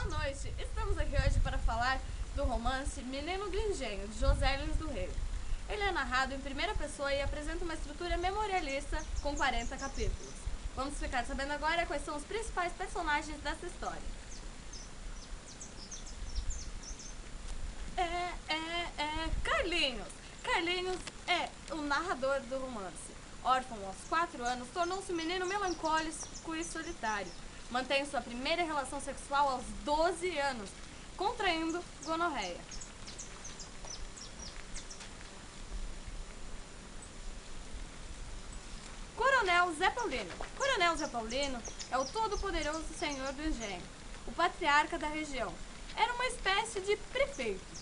noite! Estamos aqui hoje para falar do romance Menino do Engenho, de José Lins do Rego. Ele é narrado em primeira pessoa e apresenta uma estrutura memorialista com 40 capítulos. Vamos ficar sabendo agora quais são os principais personagens dessa história. Carlinhos! Carlinhos é o narrador do romance. Órfão aos 4 anos, tornou-se um menino melancólico e solitário. Mantém sua primeira relação sexual aos 12 anos, contraindo gonorreia. Coronel Zé Paulino. Coronel Zé Paulino é o todo-poderoso senhor do engenho, o patriarca da região. Era uma espécie de prefeito.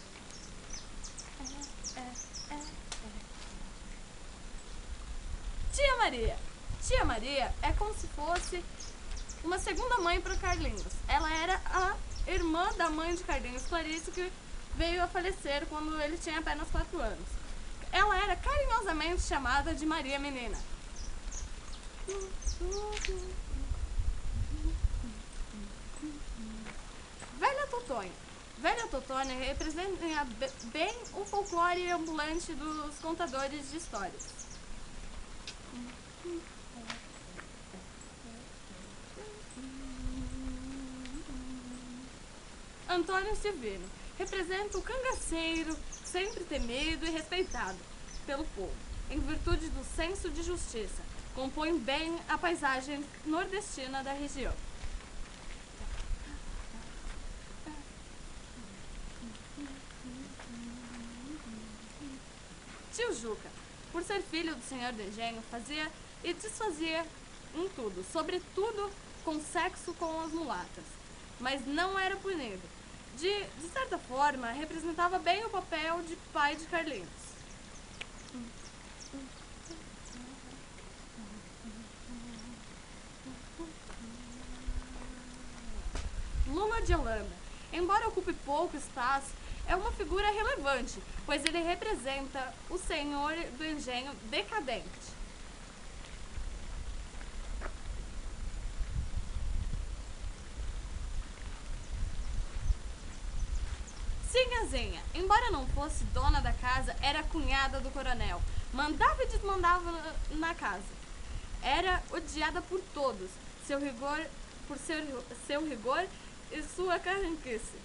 Tia Maria. Tia Maria é como se fosse uma segunda mãe para Carlinhos. Ela era a irmã da mãe de Carlinhos, Clarice, que veio a falecer quando ele tinha apenas 4 anos. Ela era carinhosamente chamada de Maria Menina. Velha Totonha. Velha Totonha representa bem o folclore ambulante dos contadores de histórias. Antônio Silvino representa o cangaceiro, sempre temido e respeitado pelo povo, em virtude do senso de justiça. Compõe bem a paisagem nordestina da região. Tio Juca, por ser filho do senhor do engenho, fazia e desfazia em tudo, sobretudo com sexo com as mulatas, mas não era punido. De certa forma, representava bem o papel de pai de Carlinhos. Luma de Holanda. Embora ocupe pouco espaço, é uma figura relevante, pois ele representa o senhor do engenho decadente. Sinhazinha, embora não fosse dona da casa, era cunhada do coronel. Mandava e desmandava na casa. Era odiada por todos, seu rigor e sua carranquice.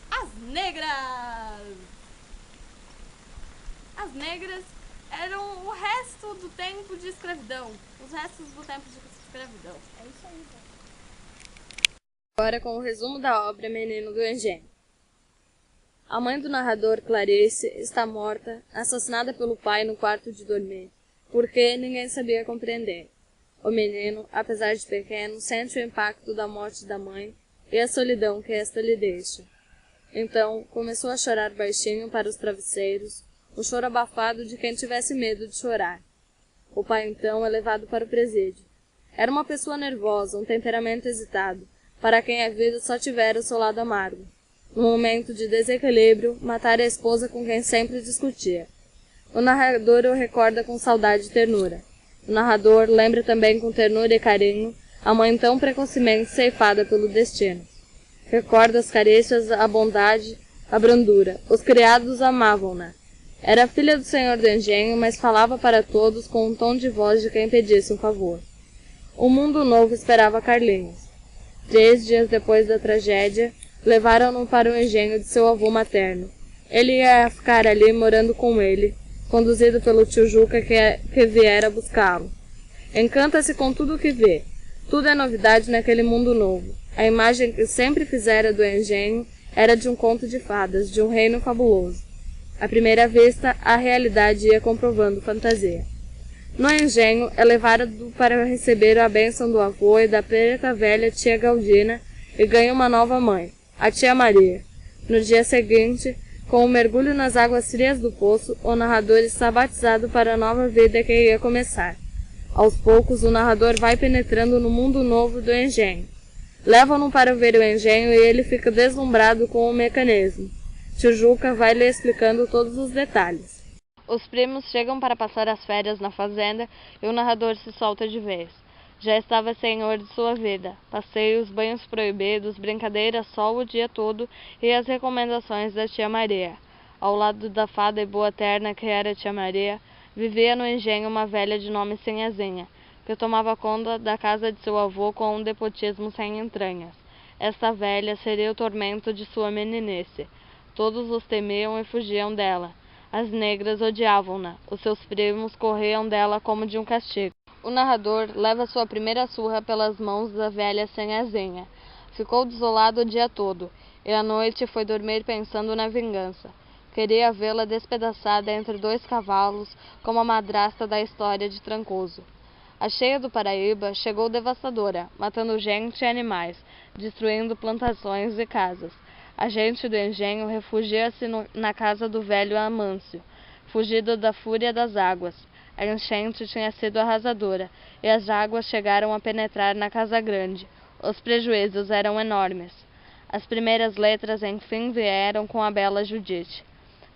As negras! As negras eram o resto do tempo de escravidão. Os restos do tempo de escravidão. É isso aí, tá? Agora com o resumo da obra Menino do Engenho. A mãe do narrador, Clarice, está morta, assassinada pelo pai no quarto de dormir, porque ninguém sabia compreender. O menino, apesar de pequeno, sente o impacto da morte da mãe e a solidão que esta lhe deixa. Então, começou a chorar baixinho para os travesseiros, o choro abafado de quem tivesse medo de chorar. O pai, então, é levado para o presídio. Era uma pessoa nervosa, um temperamento hesitado, para quem a vida só tivera o seu lado amargo. No momento de desequilíbrio, matara a esposa com quem sempre discutia. O narrador o recorda com saudade e ternura. O narrador lembra também com ternura e carinho a mãe tão precocemente ceifada pelo destino. Recorda as carícias, a bondade, a brandura. Os criados amavam-na. Era filha do senhor do engenho, mas falava para todos com um tom de voz de quem pedisse um favor. O mundo novo esperava Carlinhos. 3 dias depois da tragédia, levaram-no para o engenho de seu avô materno. Ele ia ficar ali morando com ele, conduzido pelo tio Juca que viera buscá-lo. Encanta-se com tudo o que vê. Tudo é novidade naquele mundo novo. A imagem que sempre fizera do engenho era de um conto de fadas, de um reino fabuloso. À primeira vista, a realidade ia comprovando fantasia. No engenho, é levado para receber a bênção do avô e da preta velha tia Galdina e ganha uma nova mãe, a tia Maria. No dia seguinte, com o mergulho nas águas frias do poço, o narrador está batizado para a nova vida que ia começar. Aos poucos, o narrador vai penetrando no mundo novo do engenho. Levam-no para ver o engenho e ele fica deslumbrado com o mecanismo. Tio Juca vai lhe explicando todos os detalhes. Os primos chegam para passar as férias na fazenda e o narrador se solta de vez. Já estava senhor de sua vida. Passeios, banhos proibidos, brincadeiras só o dia todo e as recomendações da tia Maria. Ao lado da fada e boa terna que era a tia Maria, vivia no engenho uma velha de nome Sinhazinha, que tomava conta da casa de seu avô com um despotismo sem entranhas. Esta velha seria o tormento de sua meninice. Todos os temiam e fugiam dela. As negras odiavam-na. Os seus primos corriam dela como de um castigo. O narrador leva sua primeira surra pelas mãos da velha Sinhazinha. Ficou desolado o dia todo, e à noite foi dormir pensando na vingança. Queria vê-la despedaçada entre 2 cavalos, como a madrasta da história de Trancoso. A cheia do Paraíba chegou devastadora, matando gente e animais, destruindo plantações e casas. A gente do engenho refugia-se na casa do velho Amâncio, fugido da fúria das águas. A enchente tinha sido arrasadora, e as águas chegaram a penetrar na casa grande. Os prejuízos eram enormes. As primeiras letras, enfim, vieram com a bela Judite,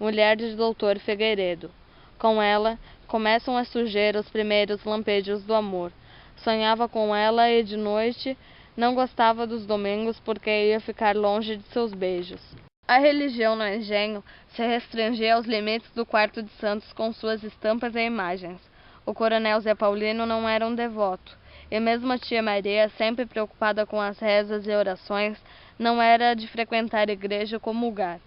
mulher de doutor Figueiredo. Com ela, começam a surgir os primeiros lampejos do amor. Sonhava com ela e de noite não gostava dos domingos porque ia ficar longe de seus beijos. A religião no engenho se restringia aos limites do quarto de santos com suas estampas e imagens. O coronel Zé Paulino não era um devoto, e mesmo a tia Maria, sempre preocupada com as rezas e orações, não era de frequentar a igreja ou comungar.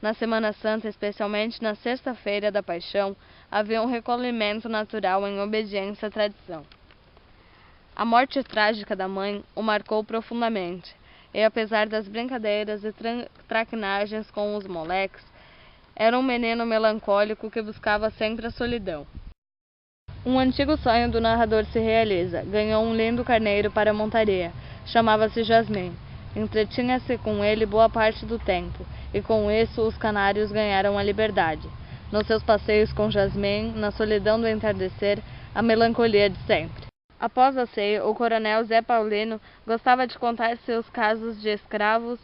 Na Semana Santa, especialmente na Sexta-feira da Paixão, havia um recolhimento natural em obediência à tradição. A morte trágica da mãe o marcou profundamente, e apesar das brincadeiras e traquinagens com os moleques, era um menino melancólico que buscava sempre a solidão. Um antigo sonho do narrador se realiza. Ganhou um lindo carneiro para a montaria. Chamava-se Jasmim. Entretinha-se com ele boa parte do tempo, e com isso os canários ganharam a liberdade. Nos seus passeios com Jasmim, na solidão do entardecer, a melancolia de sempre. Após a ceia, o coronel Zé Paulino gostava de contar seus casos de escravos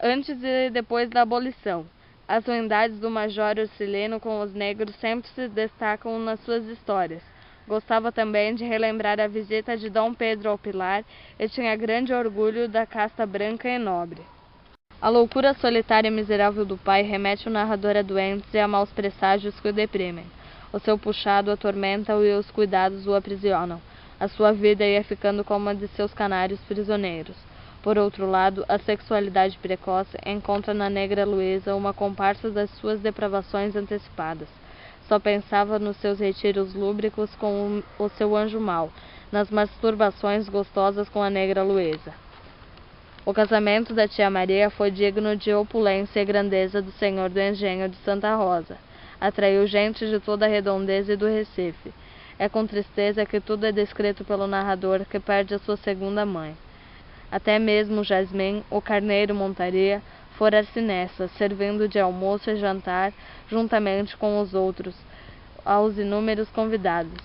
antes e depois da abolição. As ruindades do major Ursilino com os negros sempre se destacam nas suas histórias. Gostava também de relembrar a visita de Dom Pedro ao Pilar e tinha grande orgulho da casta branca e nobre. A loucura solitária e miserável do pai remete o narrador a doentes e a maus presságios que o deprimem. O seu puxado atormenta-o e os cuidados o aprisionam. A sua vida ia ficando como a de seus canários prisioneiros. Por outro lado, a sexualidade precoce encontra na negra Luísa uma comparsa das suas depravações antecipadas. Só pensava nos seus retiros lúbricos com o seu anjo mau, nas masturbações gostosas com a negra Luísa. O casamento da tia Maria foi digno de opulência e grandeza do senhor do engenho de Santa Rosa. Atraiu gente de toda a redondeza e do Recife. É com tristeza que tudo é descrito pelo narrador, que perde a sua segunda mãe. Até mesmo Jasmim, o carneiro montaria, fora-se nessa, servindo de almoço e jantar, juntamente com os outros, aos inúmeros convidados.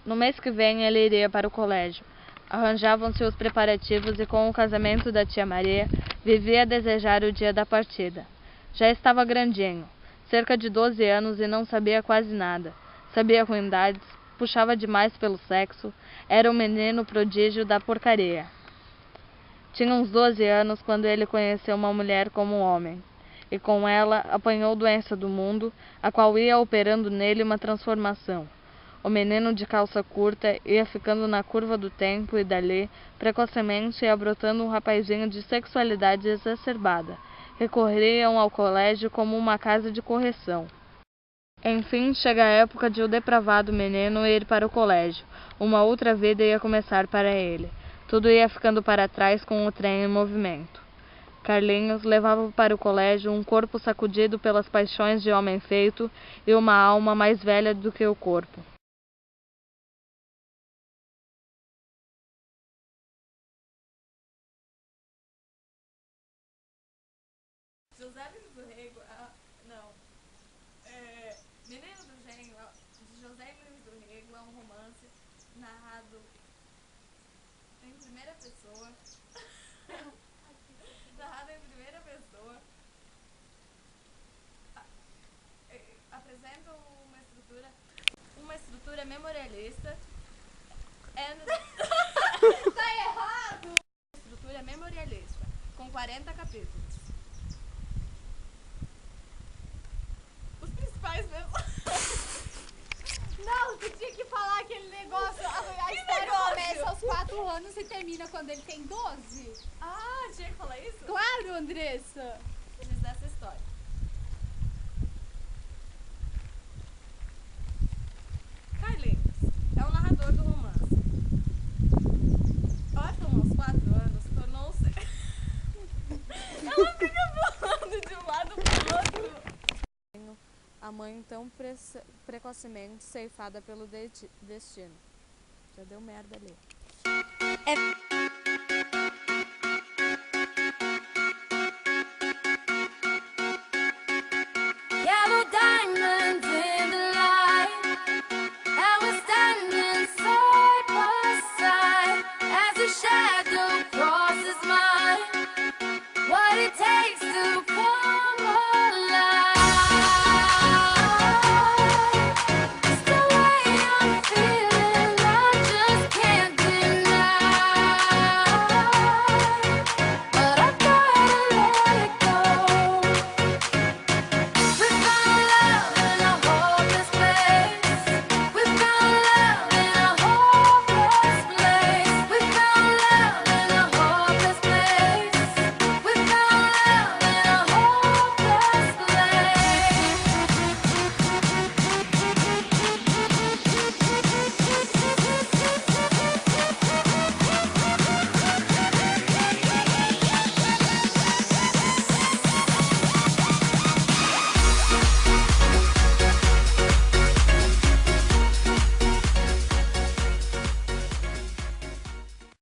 No mês que vem ele iria para o colégio. Arranjavam-se os preparativos e com o casamento da tia Maria, vivia a desejar o dia da partida. Já estava grandinho, cerca de 12 anos e não sabia quase nada. Sabia ruindades, puxava demais pelo sexo, era um menino prodígio da porcaria. Tinha uns 12 anos quando ele conheceu uma mulher como um homem, e com ela apanhou doença do mundo, a qual ia operando nele uma transformação. O menino de calça curta ia ficando na curva do tempo e dali, precocemente ia brotando um rapazinho de sexualidade exacerbada. Recorriam ao colégio como uma casa de correção. Enfim, chega a época de o depravado menino ir para o colégio. Uma outra vida ia começar para ele. Tudo ia ficando para trás com o trem em movimento. Carlinhos levava para o colégio um corpo sacudido pelas paixões de homem feito e uma alma mais velha do que o corpo. José do Rego, não. Menino do Gênio, de José Menino do Rego, é um romance narrado em primeira pessoa. Narrado em primeira pessoa. Apresenta uma estrutura memorialista. 40 capítulos. Os principais mesmo. Não, tu tinha que falar aquele negócio. A história negócio? começa aos 4 anos e termina quando ele tem 12. Ah, tinha que falar isso? Claro, Andressa. Eles dessa história. Carlinhos é o narrador do romance. Orphan aos 4 anos tornou-se. Ela fica pulando de um lado pro outro. A mãe tão precocemente ceifada pelo destino. Já deu merda ali.